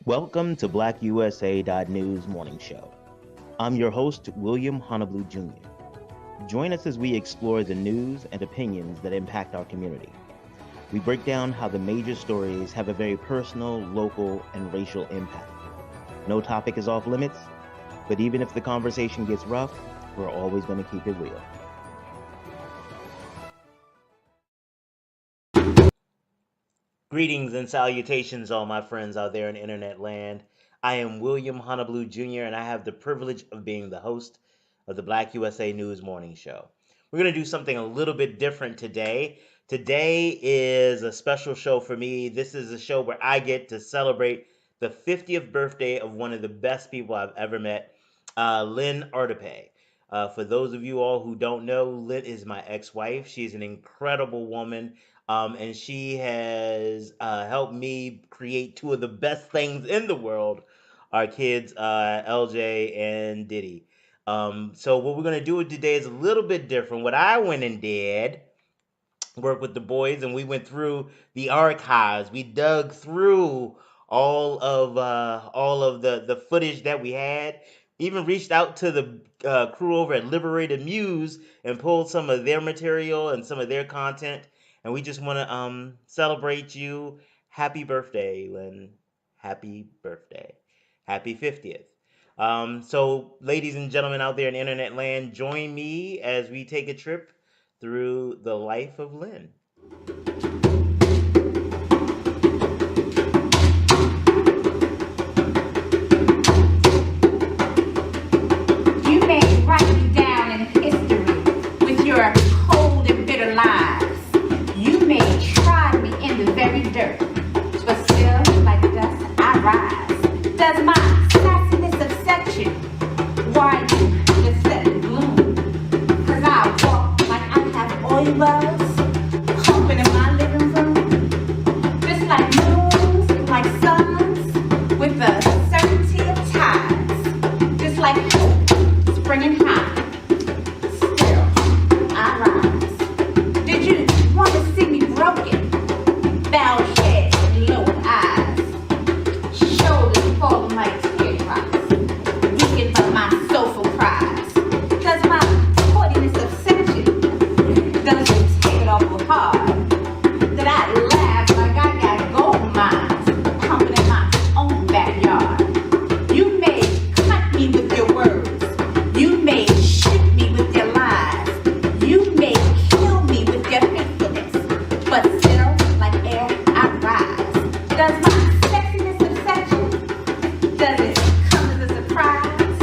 Welcome to BlackUSA.news morning show. I'm your host, William Honolulu Jr. Join us as we explore the news and opinions that impact our community. We break down how the major stories have a very personal, local, and racial impact. No topic is off limits, but even if the conversation gets rough, we're always going to keep it real. Greetings and salutations, all my friends out there in internet land. I am William Honolulu Jr., and I have the privilege of being the host of the Black USA News Morning Show. We're going to do something a little bit different today. Today is a special show for me. This is a show where I get to celebrate the 50th birthday of one of the best people I've ever met, Lyn Artopé. For those of you all who don't know, Lyn is my ex-wife. She's an incredible woman. And she has helped me create two of the best things in the world, our kids, LJ and Diddy. So what we're going to do today is a little bit different. What I went and did, worked with the boys, and we went through the archives. We dug through all of the footage that we had. Even reached out to the crew over at Liberated Muse and pulled some of their material and some of their content. And we just want to celebrate you. Happy birthday, Lyn. Happy birthday. Happy 50th. So, ladies and gentlemen out there in internet land, join me as we take a trip through the life of Lyn. You may write me down in history with your cold and bitter lies. You may try me in the very dirt, but still, like dust, I rise. Does my sassiness upset you? Why you just let it bloom? 'Cause I walk like I have oil wells pumping in my living room, just like moons, like suns, with the certainty of tides, just like hope springing high. Still, I rise. Did you want to see me broken? Bowed head and lowered eyes, shoulders falling like teardrops, weakened by my soulful cries. Does my haughtiness upset you? Does it take it awful hard that I laugh like I got gold mines pumping in my own backyard? You may cut me with your words. You may shoot me with your lies. You may kill me with your faithfulness. But still, like air, I rise. Does my sexiness upset you? Does it come as a surprise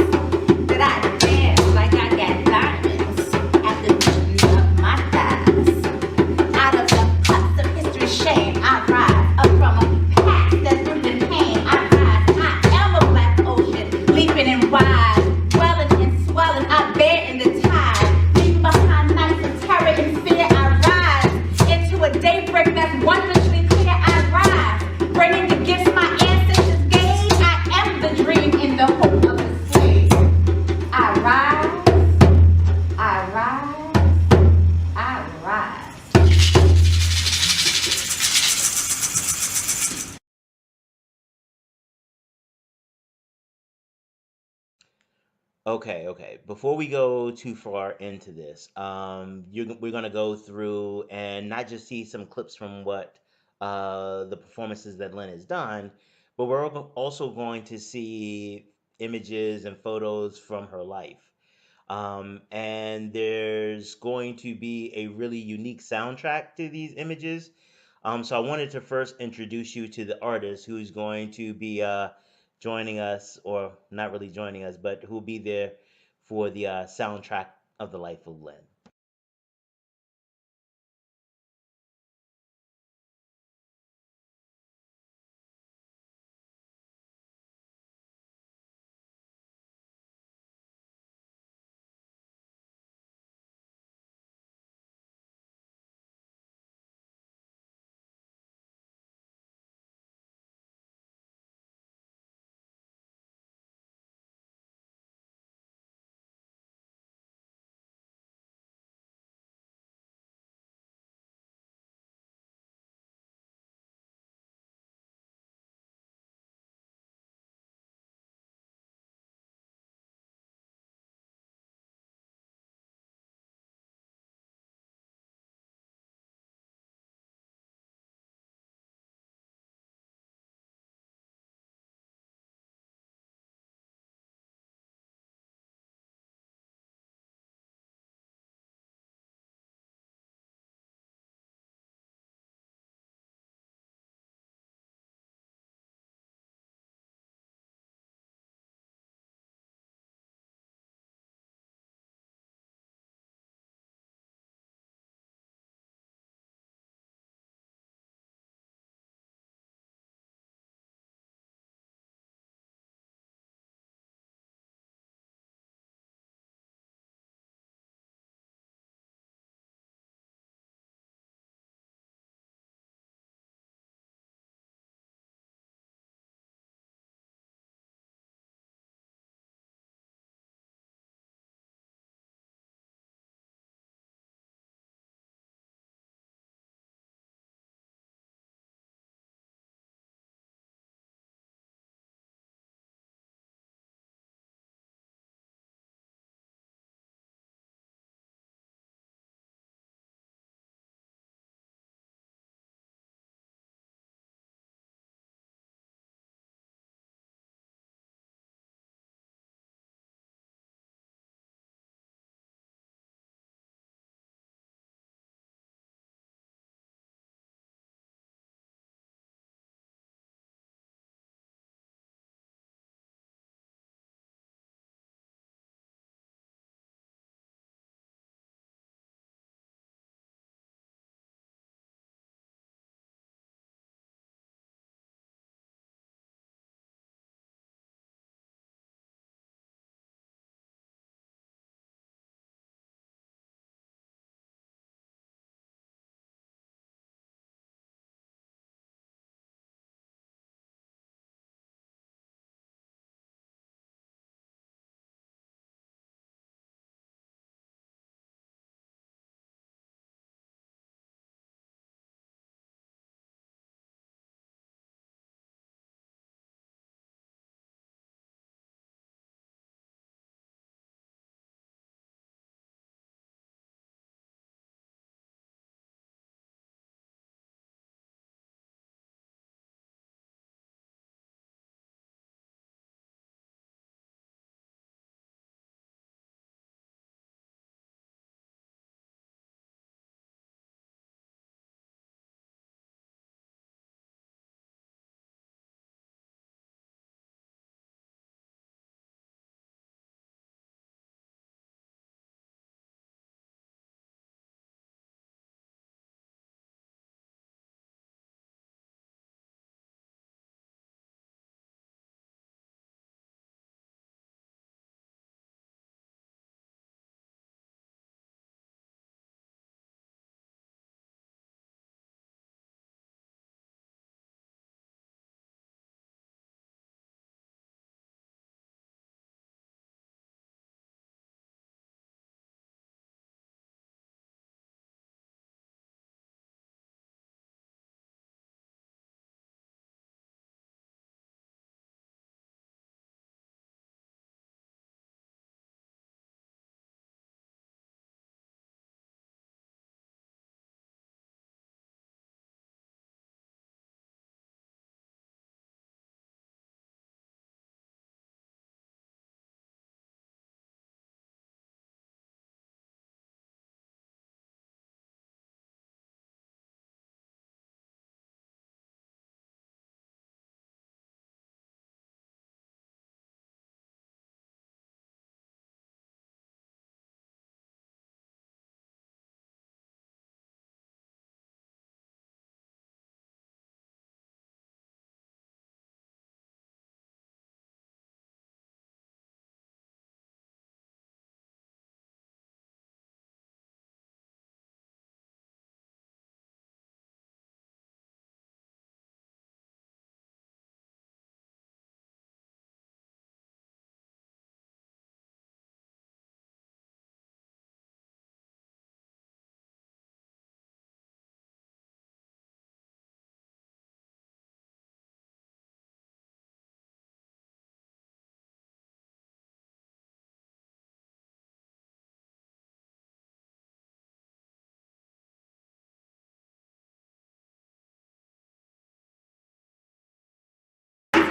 that I dance like I got diamonds at the beating of my thighs? Out of the cups of history's shame, I rise up from a past that's rooted in pain. I rise. I am a black ocean, leaping and wide, dwelling and swelling. I bear in the tide, leaving behind nights of terror and fear. I rise into a daybreak that's wondrously clear. I rise, bringing the gifts my ancestors gave. I am the dream in the hope of the slave. I rise, I rise, I rise. Okay. Before we go too far into this, we're gonna go through and not just see some clips from what the performances that Lyn has done, but we're also going to see images and photos from her life. And there's going to be a really unique soundtrack to these images. So I wanted to first introduce you to the artist who's going to be joining us, or not really joining us, but who'll be there for the soundtrack of the life of Lyn.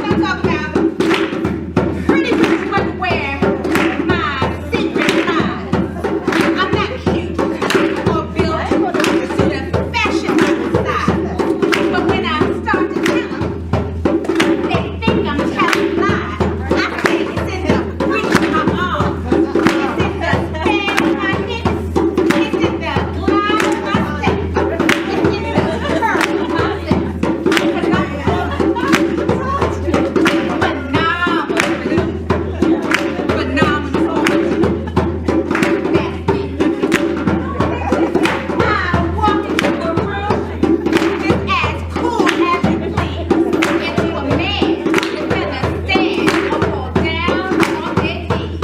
I'm talking about. Pretty bitches wouldn't wear my secret lines. I'm not cute or built to the fashionable side. But when I start to tell them, they think I'm telling lies. I say it's in the reach of my arms. It's in the span of my hips. It's in the glide of my step. It's in the curve of my lips. Because I'm phenomenal. That's me. I walk into the room just as cool as you please. Into a man is gonna stand or fall down on their knees.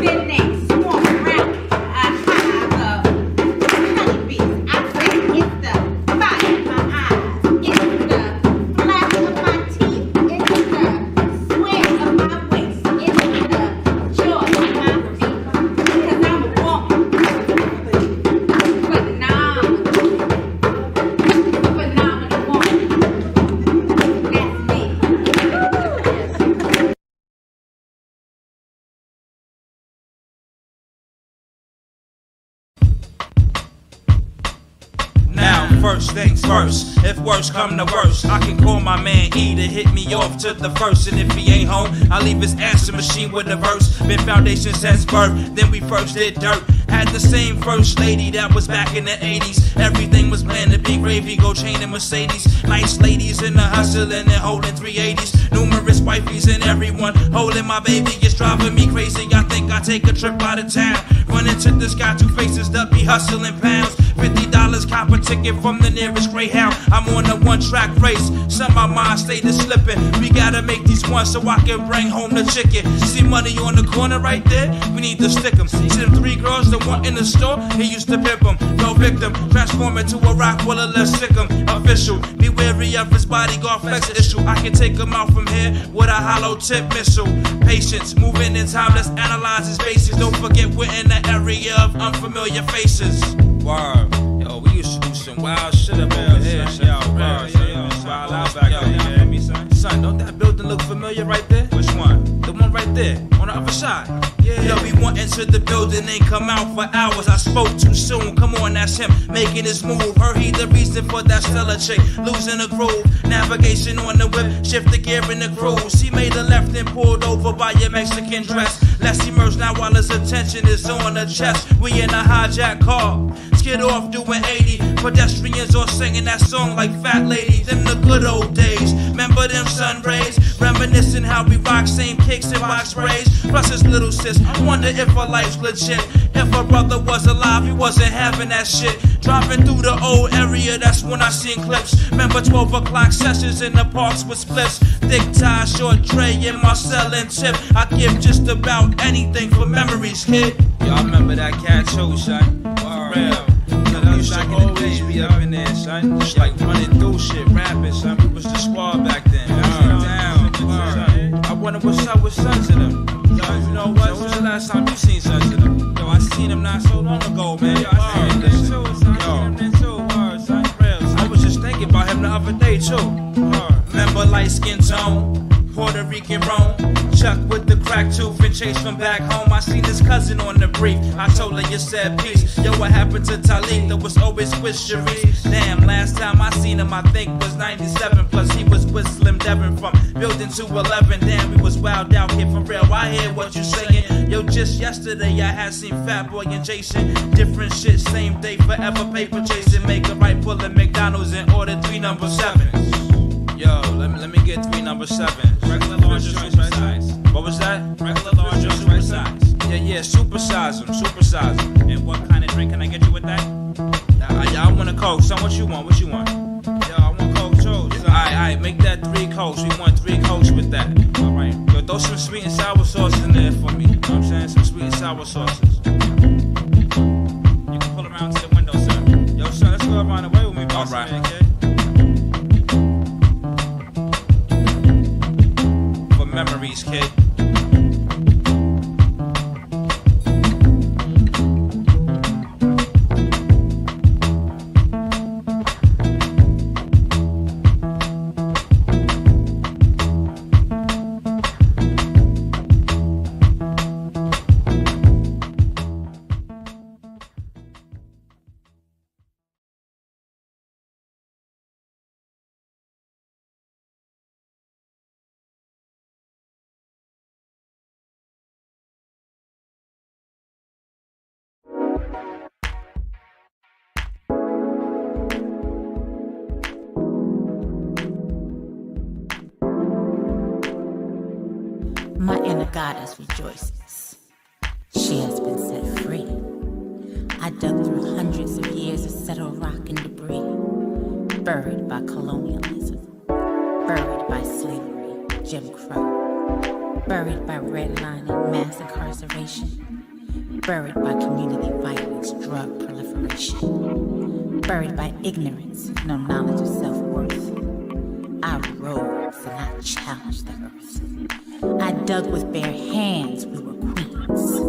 Then they swarm around me. I have a honeybees. I say it's the fire in my eyes. It's the flash of my teeth. It's the swing of my waist. It's the joy of my feet. Because I'm a woman. Phenomenal woman. That's me. Now, first things first, if worst come to worst, I can call my man E to hit me off to the first. And if he ain't home, I'll leave his answer machine with a verse. Been foundation since birth, then we first did dirt. Had the same first lady that was back in the 80s. Everything was planned to be gravy, gold chain and Mercedes. Nice ladies in the hustle and they're holding 380s. Numerous wifeys and everyone holding my baby. It's driving me crazy. I think I take a trip out of town. Run into this guy, two faces that be hustling pounds. $50, cop a ticket from the nearest Greyhound. I'm on a one-track race. Some my mind stay to slipping. We gotta make these ones so I can bring home the chicken. See money on the corner right there? We need to stick 'em. See them three girls, the one in the store? He used to pimp 'em. No victim, transform into a rock willer, let's sick 'em. Official, be wary of his bodyguard flex issue. I can take him out from here with a hollow tip missile. Patience, moving in time, let's analyze his basics. Don't forget we're in the area of unfamiliar faces. Word. Yo, we used to do some wild shit up over here. Yo, wild out back there. You hear me, son? Son, don't that building look familiar right there? Which one? The one right there, on the other side. Yeah. Yo, we went into the building, ain't come out for hours. I spoke too soon. Come on, that's him making his move. Heard he the reason for that stellar chick losing the groove. Navigation on the whip, shift the gear in the cruise. He made a left and pulled over by your Mexican dress. Let's emerge now while his attention is on the chest. We in a hijack car, skid off doing 80. Pedestrians all singing that song like fat ladies in the good old days. Remember them sun rays? Reminiscing how we rock same kicks and box sprays. Plus his little sis, I wonder if her life's legit. If her brother was alive, he wasn't having that shit. Driving through the old area, that's when I seen clips. Remember 12 o'clock sessions in the parks with splits. Thick tie, short tray, and Marcel and Tip. I give just about anything for memories, kid. Y'all remember that cat show, son? For real. I used to always be up in there, son. Just like running through shit, rapping, son. We was the squad back then. Down, son. I wonder what's up with Sons of them. Yo, you know what? When was the last time you seen Sons of them? Yo, I seen them not so long ago, man. Yo, I seen them too, son. I was just thinking about him the other day, too. Remember light skin tone? Puerto Rican Rome, Chuck with the crack tooth and Chase from back home. I seen his cousin on the brief. I told her you said peace. Yo, what happened to Talib? That was always with Sharice. Damn, last time I seen him I think was 97. Plus he was with Slim Devin from building 211. Damn, we was wild out here for real. I hear what you saying. Yo, just yesterday I had seen Fat Boy and Jason. Different shit, same day, forever paper chasing. Make a right pull at McDonald's and order 3 number 7s. Yo, let me get 3 number 7s. Regular, large, or super size. What was that? Regular, large, or super size. Yeah, super size them, super size them. And what kind of drink can I get you with that? I want a Coke. Son, what you want? What you want? Yo, I want Coke too. Alright, make that 3 Cokes. We want 3 Cokes with that. Alright. Yo, throw some sweet and sour sauce in there for me. You know what I'm saying? Some sweet and sour sauces. You can pull around to the window, son. Yo, son, let's go around the way with me, boss. Alright. Man, kid. Memories, kid. My inner goddess rejoices. She has been set free. I dug through hundreds of years of settled rock and debris, buried by colonialism, buried by slavery, Jim Crow, buried by redlining, mass incarceration, buried by community violence, drug proliferation, buried by ignorance, no knowledge of self-worth. I rose and I challenged the earth. I dug with bare hands, we were queens.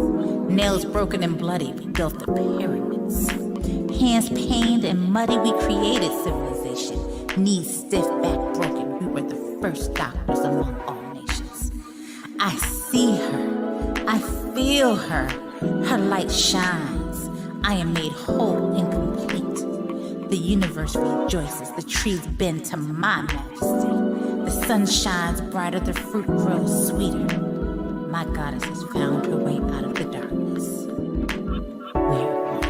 Nails broken and bloody, we built the pyramids. Hands pained and muddy, we created civilization. Knees stiff, back broken, we were the first doctors among all nations. I see her, I feel her, her light shines. I am made whole and complete. The universe rejoices, the trees bend to my majesty. The sun shines brighter, the fruit grows sweeter. My goddess has found her way out of the darkness. We're one.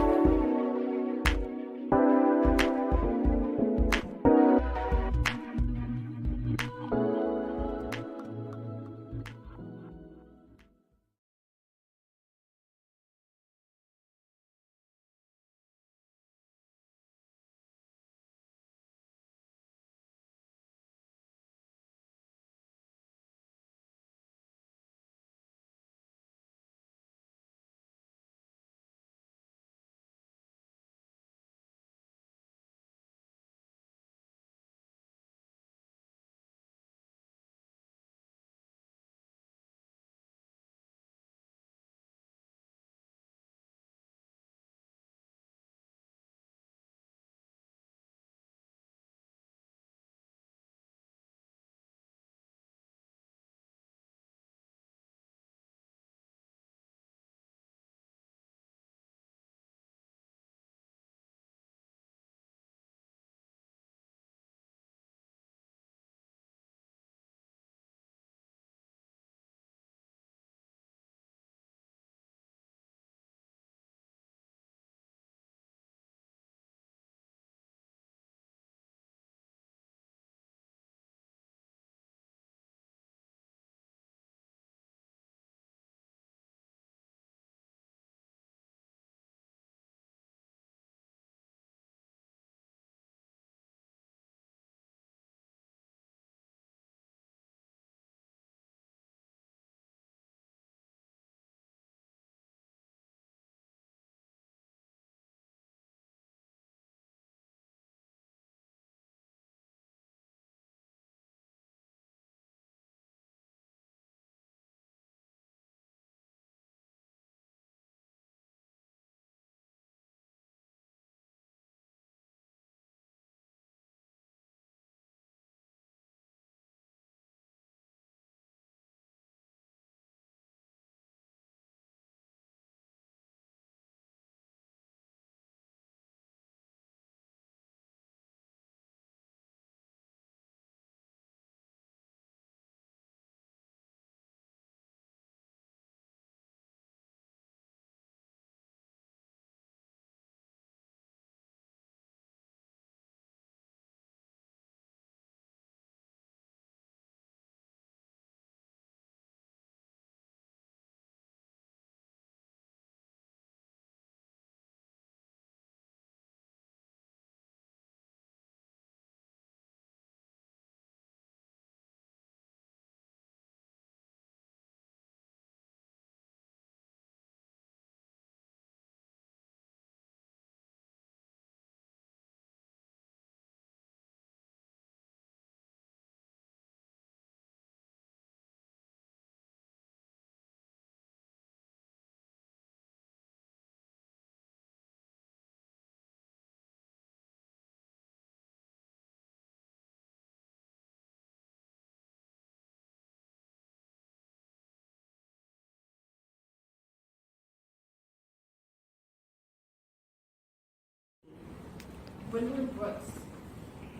Gwendolyn Brooks,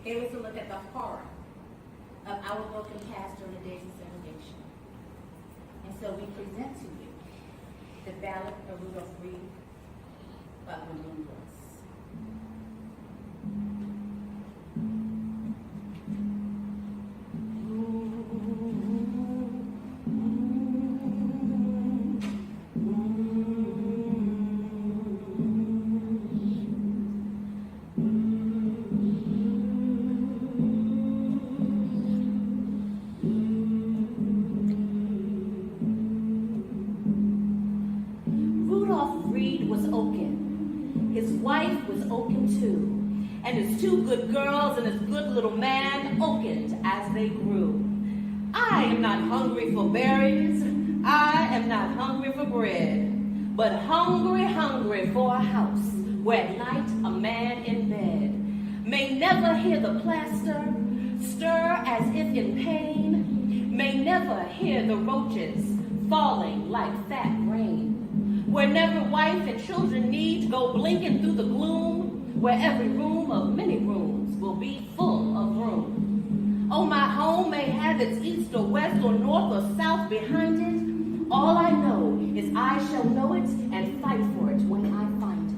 here is a look at the horror of our broken past during the days of segregation. And so we present to you the Ballad of Rudolph Reed by Gwendolyn Brooks. was oaken. His wife was oaken too. And his two good girls and his good little man oakened as they grew. I am not hungry for berries. I am not hungry for bread. But hungry, hungry for a house where at night a man in bed may never hear the plaster stir as if in pain, may never hear the roaches falling like fat rain, where never wife and children need go blinking through the gloom, where every room of many rooms will be full of room. Oh, my home may have its east or west or north or south behind it. All I know is I shall know it and fight for it when I find it.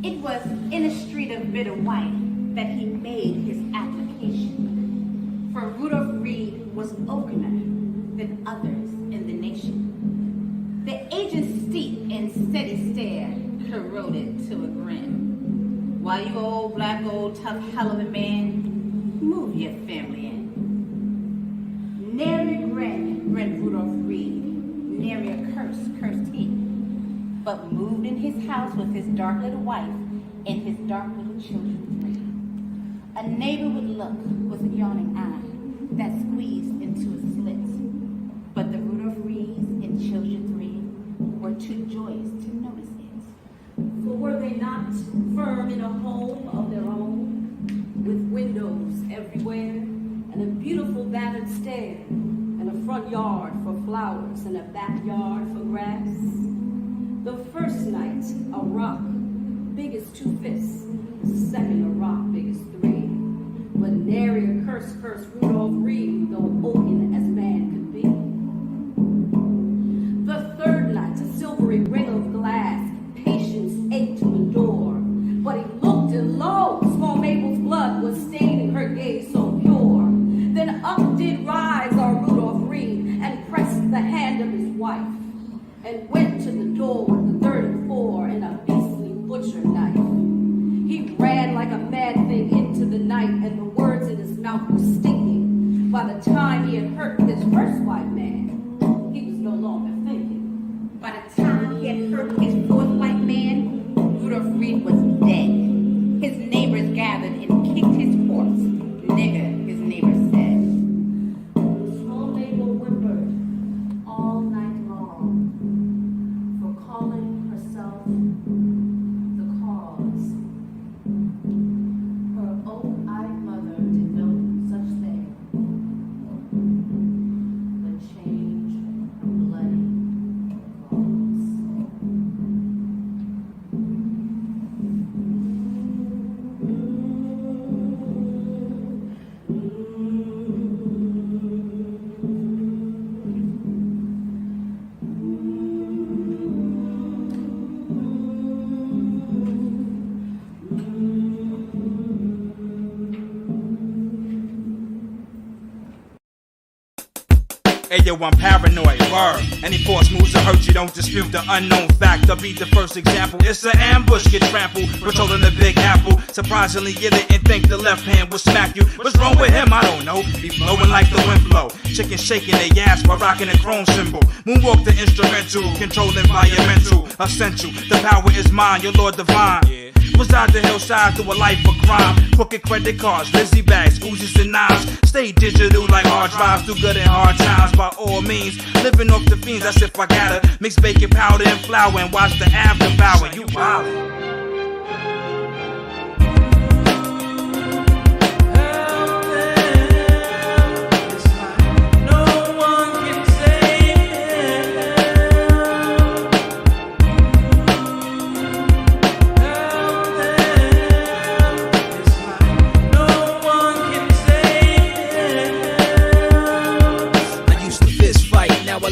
It was in a street of bitter white that he made his application. For Rudolph Reed was oakener than others in the nation. The agent steep in steady stare corroded to a grin. While you old black old tough hell of a man, move your family in. Nary grin grinned Rudolph Reed, nary a curse cursed he, but moved in his house with his dark little wife and his dark little children three. A neighbor would look with a yawning eye that squeezed into a slit, but the Rudolph Reeds and children three were too joyous to notice it. For were they not firm in a home of their own, with windows everywhere, and a beautiful battered stair, and a front yard for flowers, and a backyard for grass? The first night, a rock big as 2 fists, the second, a rock big as 3. But nary a curse cursed Rudolph Reed, though oaken as man could be. The third night, a silvery ring of glass, patience ached to endure. But he looked, and lo, small Mabel's blood was staining her gaze so pure. Then up did rise our Rudolph Reed, and pressed the hand of his wife, and went to the door with the 34 and a beastly butcher knife. He ran like a mad thing into the night, and the words in his mouth were stinking. By the time he had hurt his first white man, he was no longer thinking. By the time he had hurt his fourth white man, Rudolph Reed was dead. His neighbors gathered and kicked his corpse. Nigger, his neighbor said. Small Mabel whimpered all night long for calling herself the cause. Her oak-eyed mother did no such thing, but change her bloody cause. Hey yo, I'm paranoid, word. Any force moves to hurt you, don't dispute the unknown fact. I'll be the first example. It's an ambush, get trampled. Patrolling the Big Apple. Surprisingly, you didn't think the left hand would smack you. What's wrong with him? I don't know. Be flowing like the wind blow. Chickens shaking their ass while rocking a chrome symbol. Moonwalk the instrumental, control environmental. Essential, the power is mine, your Lord divine. Was out the hillside through a life of crime. Crooked credit cards, Lizzie bags, Uzis and knives. Stay digital like hard drives through good and hard times. By all means, living off the fiends, that's if I gotta mix baking powder and flour and watch the after devour. You wildin'.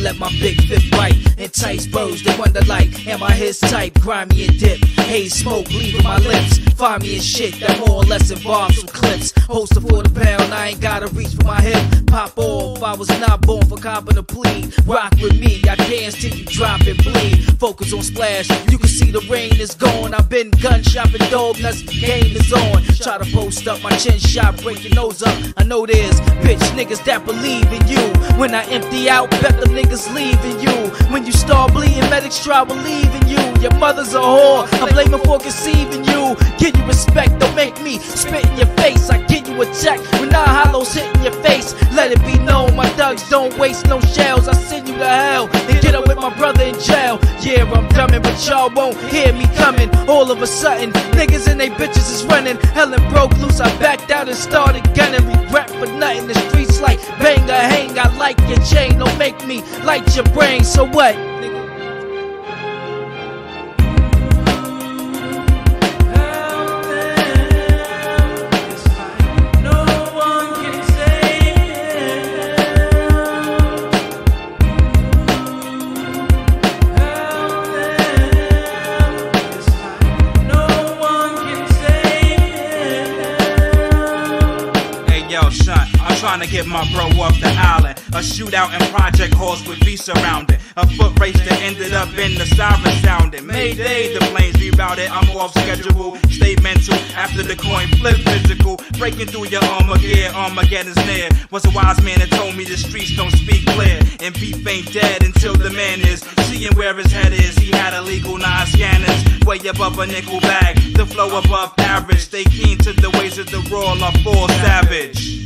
Let my big fifth bite and entice birds. They wonder like, am I his type? Grimy and dip, haze smoke leaving my lips. Find me in shit that more or less involves some clips. Holster for the pound, I ain't gotta reach for my hip. Pop off, I was not born for copping a plea. Rock with me, I dance till you drop and bleed. Focus on splash, you can see the rain is gone. I've been gun shopping, dog nuts, the game is on. Try to post up my chin shot, break your nose up. I know there's bitch niggas that believe in you. When I empty out, bet them niggas leaving you. When you start bleeding, medics try relieving you. Your mother's a whore, I blame her for conceiving you. Give you respect, don't make me spit in your face. I give you a check when I hollows hit in your face. Let it be known, my thugs don't waste no shells. I send you to hell and get up with my brother in jail. Yeah, I'm dumbing, but y'all won't hear me coming. All of a sudden, niggas and they bitches is running. Helen broke loose, I backed out and started gunning. Regret for nothing, the streets like bang or hang. I like your chain, don't make me light your brain. So what? Trying to get my bro off the island. A shootout in project halls with V surrounded. A foot race that ended up in the siren sounding. Mayday, the planes rerouted. I'm off schedule. Stay mental after the coin flip physical. Breaking through your Armageddon's near. Was a wise man that told me the streets don't speak clear. And beef ain't dead until the man is. Seeing where his head is, he had illegal 9 scanners. Way above a nickel bag. The flow above average. Stay keen to the ways of the raw, I fall savage.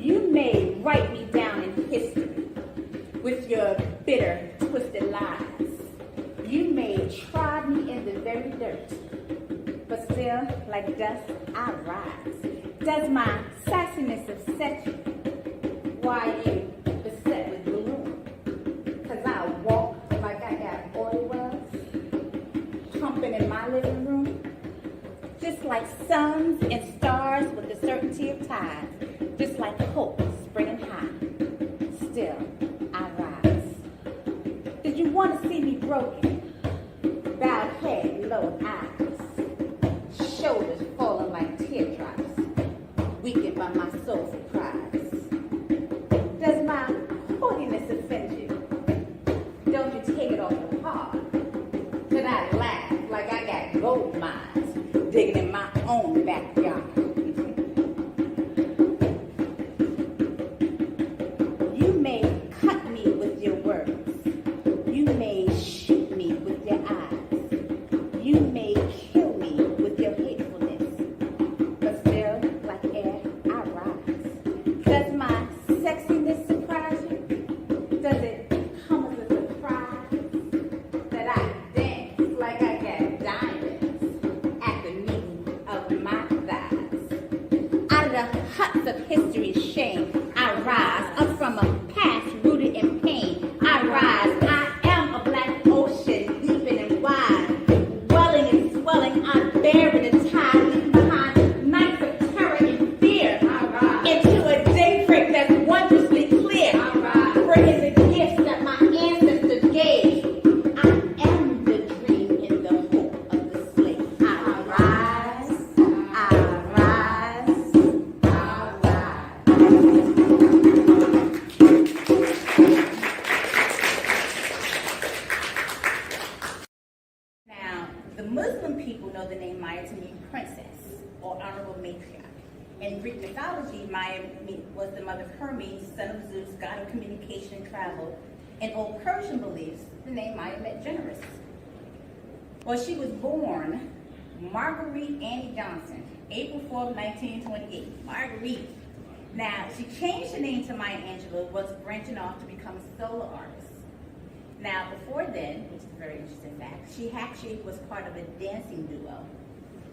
You may write me down in history with your bitter, twisted lies. You may trod me in the very dirt, but still, like dust, I rise. Does my sassiness upset you? Why you beset with gloom? 'Cause I walk like I got oil wells, pumping in my living room, just like suns and stars with the certainty of tides. Just like hope springing high, still I rise. Did you want to see me broken? Bowed head, lowered eyes, shoulders falling like teardrops, weakened by my soulful cries. Does my holiness offend you? Don't you take it off the hard? Could I laugh like I got gold mines digging in my own backyard? Of history's shame, I rise up from a past rooted in pain. I rise, I am a black ocean, deep and wide, welling and swelling, unbearing the tide, leaving behind nights of terror and fear. I rise into a daybreak that's wondrously clear. I rise, bringing the gifts that my ancestors gave. I am the dream in the hope of the slave. I rise, I rise. Now, the Muslim people know the name Maya to mean princess or honorable matriarch. In Greek mythology, Maya was the mother of Hermes, son of Zeus, god of communication and travel. In old Persian beliefs, the name Maya meant generous. Well, she was born Marguerite Annie Johnson, April 4th, 1928. Marguerite. Now, she changed the name to Maya Angelou, was branching off to become a solo artist. Now, before then, which is a very interesting fact, she actually was part of a dancing duo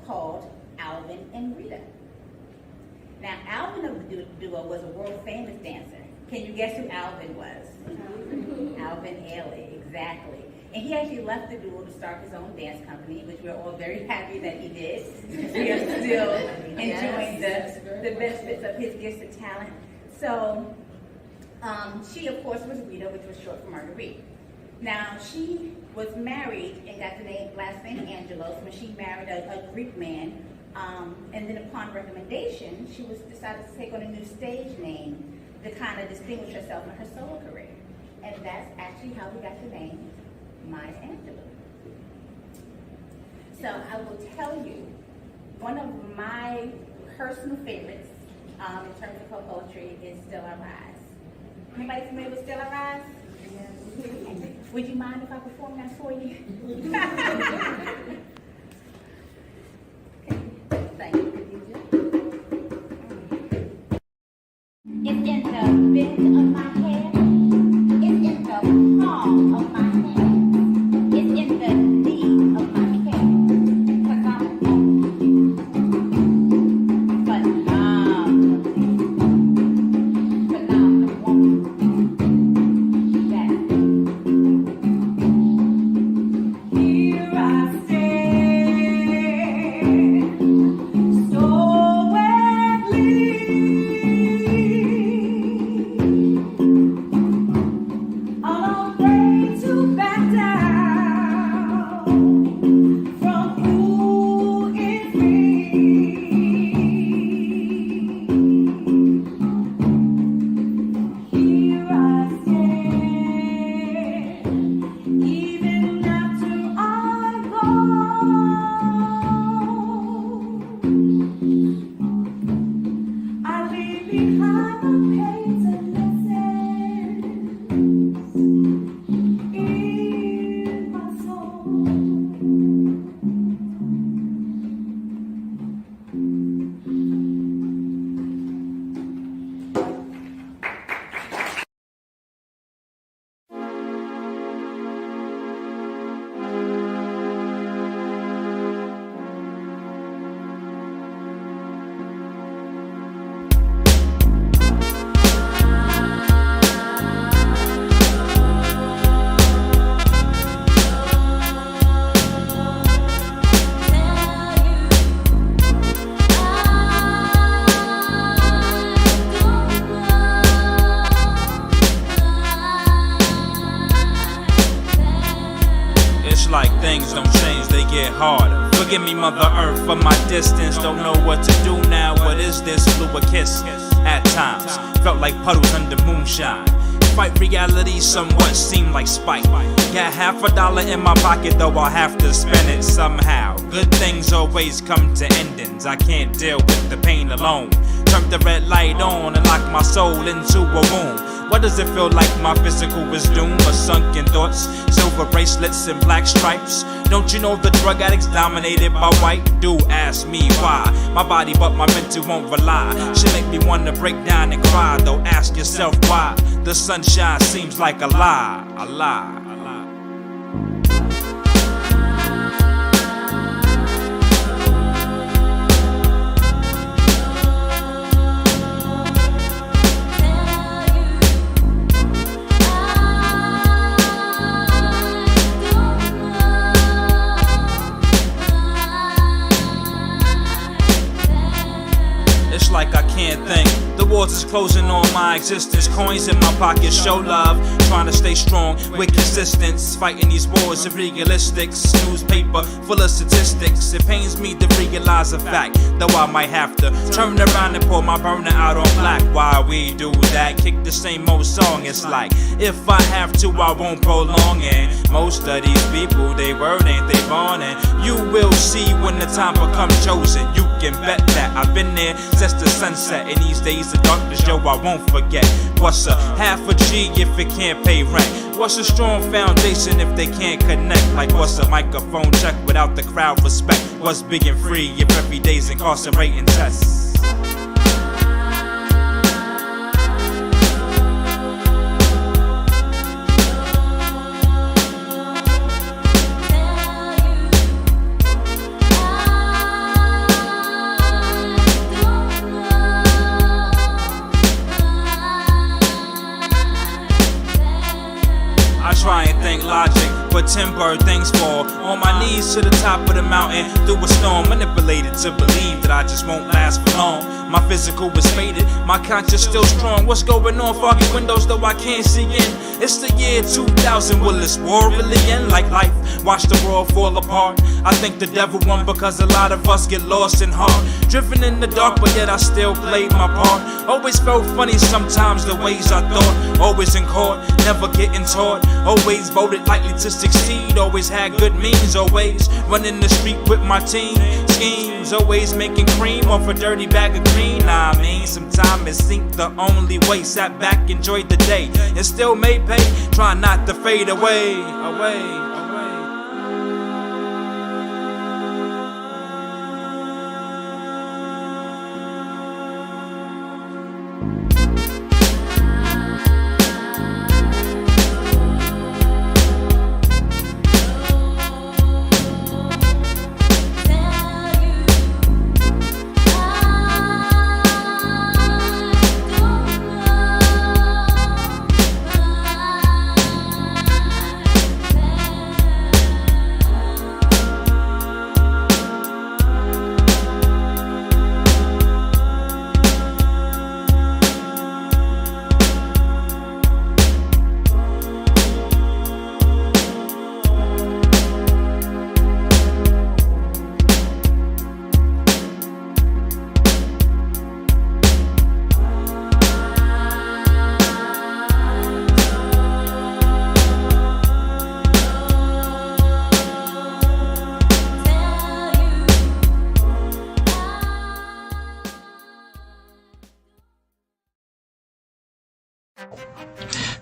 called Alvin and Rita. Now, Alvin of the duo was a world famous dancer. Can you guess who Alvin was? Alvin Ailey, exactly. And he actually left the duo to start his own dance company, which we're all very happy that he did. We are still enjoying the benefits of his gifts and talent. So, she, of course, was Rita, which was short for Marguerite. Now, she was married and got the last name Angelos when she married a Greek man. And then upon recommendation, she decided to take on a new stage name to kind of distinguish herself in her solo career. And that's actually how we got the name Maya Angelou. So I will tell you, one of my personal favorites in terms of her poetry is Still I Rise. Anybody familiar with Still I Rise? Would you mind if I perform that for you? Okay, thank you. It's in the bend of my hair. It's in the palm of my hand. It's in the deed of my care. 'Cause I'm a phenomenal woman. That's here I stand, so gladly. Unafraid to back down from who is me. Here I stand, even after I go. I leave behind the pains and lessons in my soul. It's like things don't change, they get harder. Forgive me, Mother Earth, for my distance. Don't know what to do now. What is this? Blew a kiss. At times, felt like puddles under moonshine. Fight reality somewhat seemed like spite. Got $50 in my pocket, though I'll have to spend it somehow. Good things always come to endings. I can't deal with the pain alone. Turn the red light on and lock my soul into a womb. What does it feel like my physical is doomed? Or sunken thoughts, silver bracelets and black stripes. Don't you know the drug addicts dominated by white? Do ask me why. My body but my mental won't rely. Should make me wanna break down and cry. Though ask yourself why. The sunshine seems like a lie. A lie. It's like I can't think. The walls is closing on my existence. Coins in my pocket show love. Trying to stay strong with consistence. Fighting these wars of realistics. Newspaper full of statistics. It pains me to realize a fact. Though I might have to turn around and pour my burner out on black. Why we do that? Kick the same old song. It's like if I have to, I won't prolong it. Most of these people, they word ain't they born. And you will see when the time becomes chosen. You can bet that I've been there since the sunset. And these days of darkness, yo, I won't forget. What's a half a G if it can't pay rent? What's a strong foundation if they can't connect? Like what's a microphone check without the crowd respect? What's big and free if every day's incarcerating tests? Try and think logic, but timber things fall. On my knees to the top of the mountain, through a storm, manipulated to believe that I just won't last for long. My physical was faded, my conscience still strong. What's going on? Foggy windows, though I can't see in. It's the year 2000, will this war really end? Like life, watch the world fall apart. I think the devil won because a lot of us get lost in heart. Driven in the dark, but yet I still played my part. Always felt funny sometimes the ways I thought. Always in court, never getting taught. Always voted likely to succeed. Always had good means, always running the street with my team. Schemes, always making cream off a dirty bag of green. Nah, I mean, sometimes it seemed the only way. Sat back, enjoyed the day, and still made pay. Try not to fade away.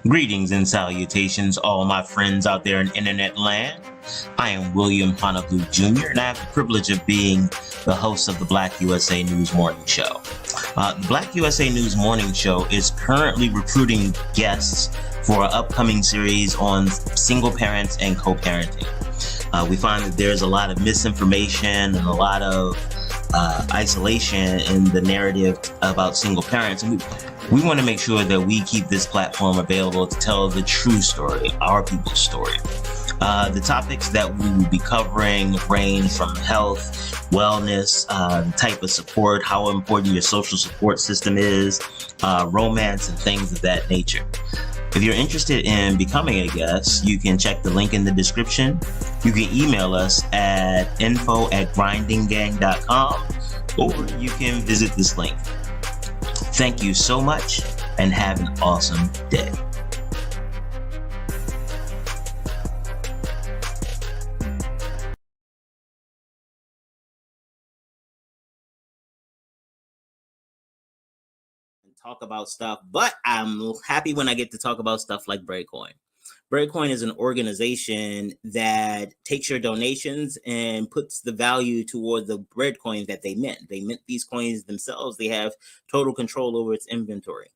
Greetings and salutations, all my friends out there in internet land. I am William Honolulu Jr., and I have the privilege of being the host of the Black USA News Morning Show. The Black USA News Morning Show is currently recruiting guests for an upcoming series on single parents and co-parenting. We find that there's a lot of misinformation and a lot of isolation in the narrative about single parents. And we want to make sure that we keep this platform available to tell the true story, our people's story. The topics that we will be covering range from health, wellness, type of support, how important your social support system is, romance, and things of that nature. If you're interested in becoming a guest, you can check the link in the description. You can email us at info@grindinggang.com, or you can visit this link. Thank you so much, and have an awesome day. Talk about stuff, but I'm happy when I get to talk about stuff like Breadcoin. Breadcoin is an organization that takes your donations and puts the value toward the bread coins that they mint. They mint these coins themselves. They have total control over its inventory.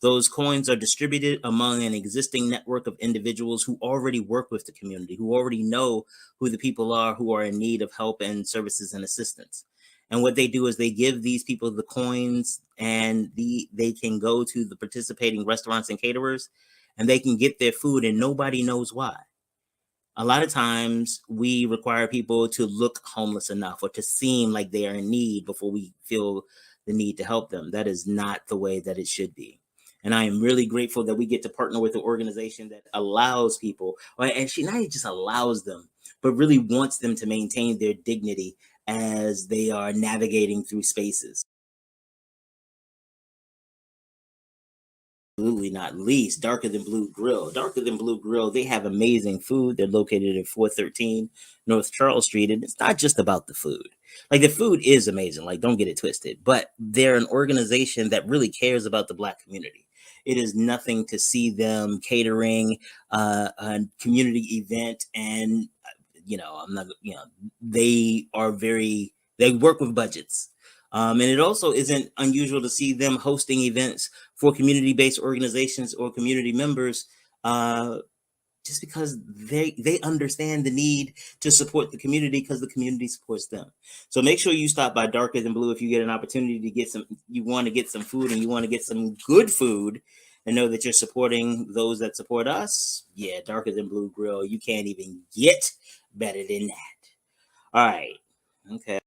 Those coins are distributed among an existing network of individuals who already work with the community, who already know who the people are who are in need of help and services and assistance. And what they do is they give these people the coins, and they can go to the participating restaurants and caterers, and they can get their food, and nobody knows why. A lot of times we require people to look homeless enough or to seem like they are in need before we feel the need to help them. That is not the way that it should be. And I am really grateful that we get to partner with an organization that allows people, and she not just allows them, but really wants them to maintain their dignity as they are navigating through spaces. absolutely not least, Darker Than Blue Grill. Darker Than Blue Grill, they have amazing food. They're located at 413 North Charles Street, and it's not just about the food. Like, the food is amazing, like, don't get it twisted, but they're an organization that really cares about the Black community. It is nothing to see them catering a community event, and I'm not, they are they work with budgets. And it also isn't unusual to see them hosting events for community-based organizations or community members, just because they understand the need to support the community because the community supports them. So make sure you stop by Darker Than Blue if you get an opportunity to you want to get some food, and you want to get some good food, and know that you're supporting those that support us. Yeah, Darker Than Blue Grill. You can't even get better than that. All right. Okay.